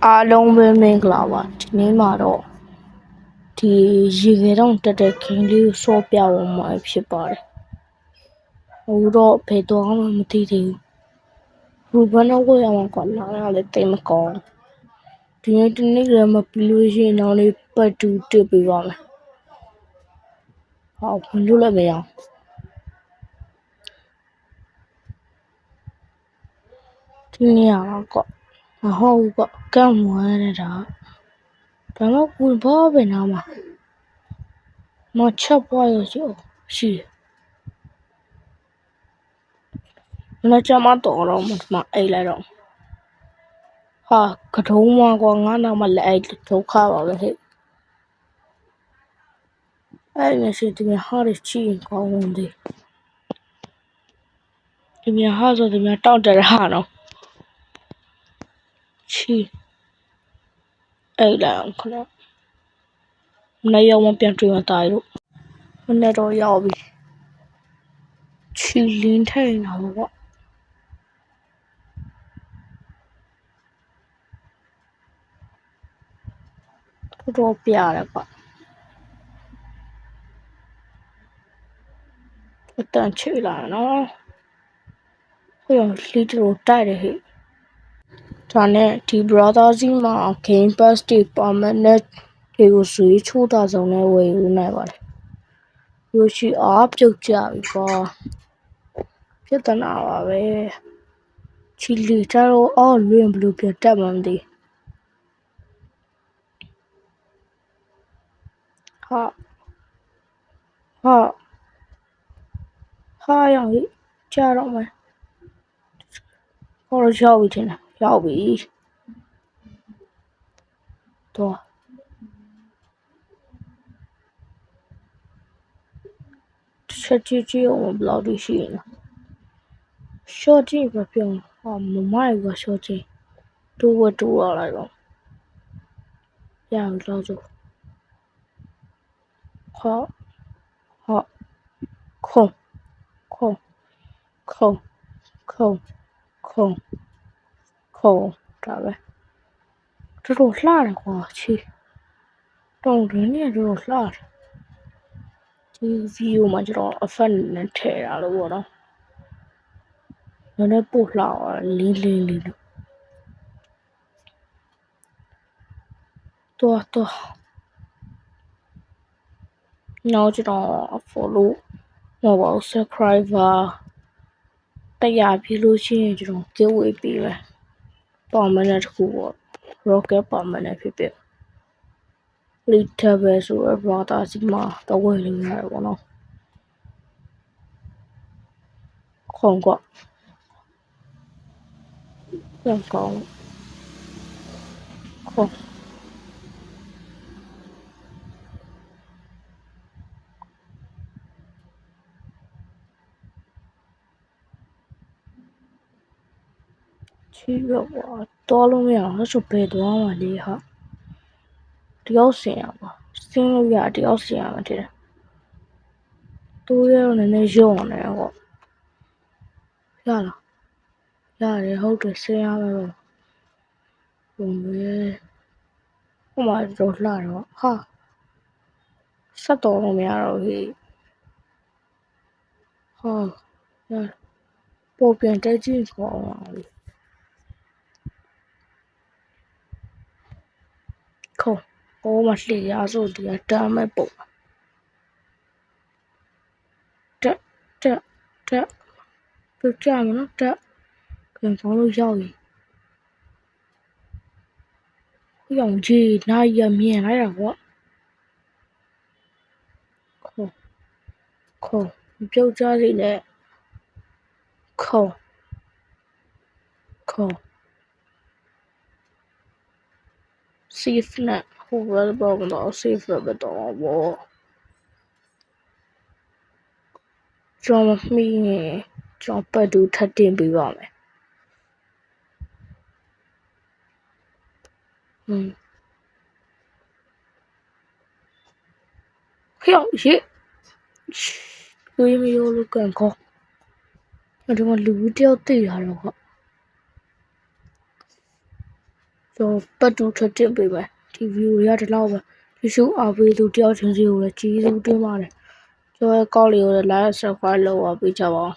အားလုံးပဲမင်္ဂလာပါဒီနေ့မှာတော့ဒီရေခဲတောင်တက်တဲ့ခင်းလေးကိုစောပြအောင်မှာဖြစ်ပါတယ်ဟိုတော့ဘယ်တော့မှမသိသေးဘူးရူဘန်တော့ကိုရမှာကလာရလဲတိတ်မကောင်းဒီနေ့တနေ့ကမှပြီးလို့ရှိရင်နောက်လေးပတ်တူတက်ပေးပါမယ်ဟောဘလို့လည်းမရဒီနေ့ကတော့မဟုတ်ဘူးကံမွမ်းနေတာဒါမှကိုဘာပဲနာမှာမချက်ပွားရရှိမချမတော့မအိတ်လိုက်တော့ဟာကထုံးမကွာငါနာမလဲအဲ့ဒုက္ခပါပဲဟဲ့အဲ့ငါရှိဒီဟာရချီကောင်းဝင်တယ်ဒီမြဟာဆိုဒီမြတောက်တယ်ဟာနော်ချီအဲ့လာခဏမနေ့ရောက်မှပြန်တွေ့မှတာလို့မနေ့တော့ရောက်ပြီချီလင်းထိုင်တာပေါ့တော့ပြရတယ်ပေါ့အတန်ချီလာနော်ဟိုလီတရိုတိုက်တယ်ဟဲ့ဒါနဲ့ဒီ brother စီမှာ game pass တွေ permanent တွေကိုဆွေးချိုးတာဆုံးနဲ့ဝယ်ယူနိုင်ပါတယ်ရုပ်ရှိအားပြုတ်ကြပြီပေါ့ပြဿနာပါပဲချီလီကြတော့အော်လွင်ဘလို့ပြတက်မှမသိဟာရောက်ပြီကြာတော့မယ်ဟောရောက်ပြီထင်တယ်ရောက်ပြီတော့ချက်ကြည့်အောင်ဘလောက်ရှိရင်ရှော့ကြည့်ပဲပြောဟာမမိုက်ကရှော့ကြည့်တိုးဝတိုးရလိုက်တော့ရအောင်တော့ဆိုဟာခုံဒါပဲတော်လှတယ်ကွာချီတောင်းရင်းနေတော့လှတယ်ဒီဗီဒီယိုမှာကျတော့ effect နဲ့ထည့်တာလို့ပေါ့နော်နည်းနည်းပို့လှအောင်လင်းလို့တော့နောက်ကျတော့ follow မဟုတ်ပါဘူး subscriber 100ပြည့်လို့ရှိရင်ကျတော့ giveaway ပေးမယ်permanent တစ်ခုပေါ့ rocket permanent ဖြစ်ဖြစ် little ပဲဆိုတော့ brother စီမှာတော့ဝယ်လို့ရတယ်ပေါ့နော်ခုံကပြန်ကောင်းခုံချီတော့တော်လို့မရအောင်ဆိုပဲတော့မှလေဟာတယောက်စင်ရပါစင်းလို့ရတယောက်စင်ရမှာတဲ့တိုးရတော့နည်းနည်းယုံနေတော့ရလားရတယ်ဟုတ်တယ်စင်းရမယ်ပေါ့ဘုံပဲဟိုမှာတော့လှတော့ဟာဆက်တော်လို့မရတော့ဟေးဟာရပေါ်ပြန်တက်ကြည့်ခေါ်အောင်လေခေါ်ဘောမလှရဆိုဒီကတမ်းမဲ့ပုံတက်ပြကြမနော်တက်ပြန်ကောင်းလို့ရောက်ပြီရောင်ကြီးနိုင်ရမြင်လိုက်တာပေါ့ခေါ်ပြုတ်ကြစီနဲ့ခေါ်safe နဲ့ဟိုဘယ်ဘောမလို့ safe ပဲတော့ဘောကျွန်တော်မှီရင်ကျွန်တော်ပတ်တူထပ်တင်ပေးပါမယ်ဟေ့ရေကိုမရိုးလို့ကန်ခေါ်ဒီမှာလူတယောက်တည်ရတော့ ကျွန်တော်ပတ်တူထပ်တင်ပေးမယ်ဒီဗီဒီယိုတွေကဒီလောက်ပဲဒီရှုအားပေးသူတယောက်ချင်းစီကိုလည်းကျေးဇူးတင်ပါတယ်ကျွန်တော်ရဲ့ကောက်လေးကိုလည်း like subscribe လုပ်ပေးကြပါဦး